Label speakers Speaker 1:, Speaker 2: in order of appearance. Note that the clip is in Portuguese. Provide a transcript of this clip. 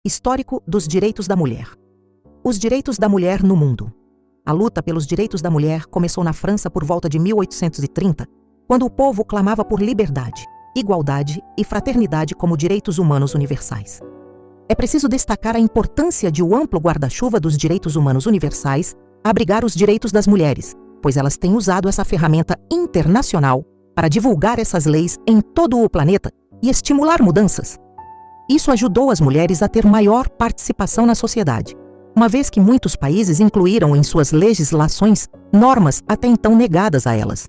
Speaker 1: Histórico dos direitos da mulher. Os direitos da mulher no mundo. A luta pelos direitos da mulher começou na França por volta de 1830, quando o povo clamava por liberdade, igualdade e fraternidade como direitos humanos universais. É preciso destacar a importância de o amplo guarda-chuva dos direitos humanos universais abrigar os direitos das mulheres, pois elas têm usado essa ferramenta internacional para divulgar essas leis em todo o planeta e estimular mudanças. Isso ajudou as mulheres a ter maior participação na sociedade, uma vez que muitos países incluíram em suas legislações normas até então negadas a elas.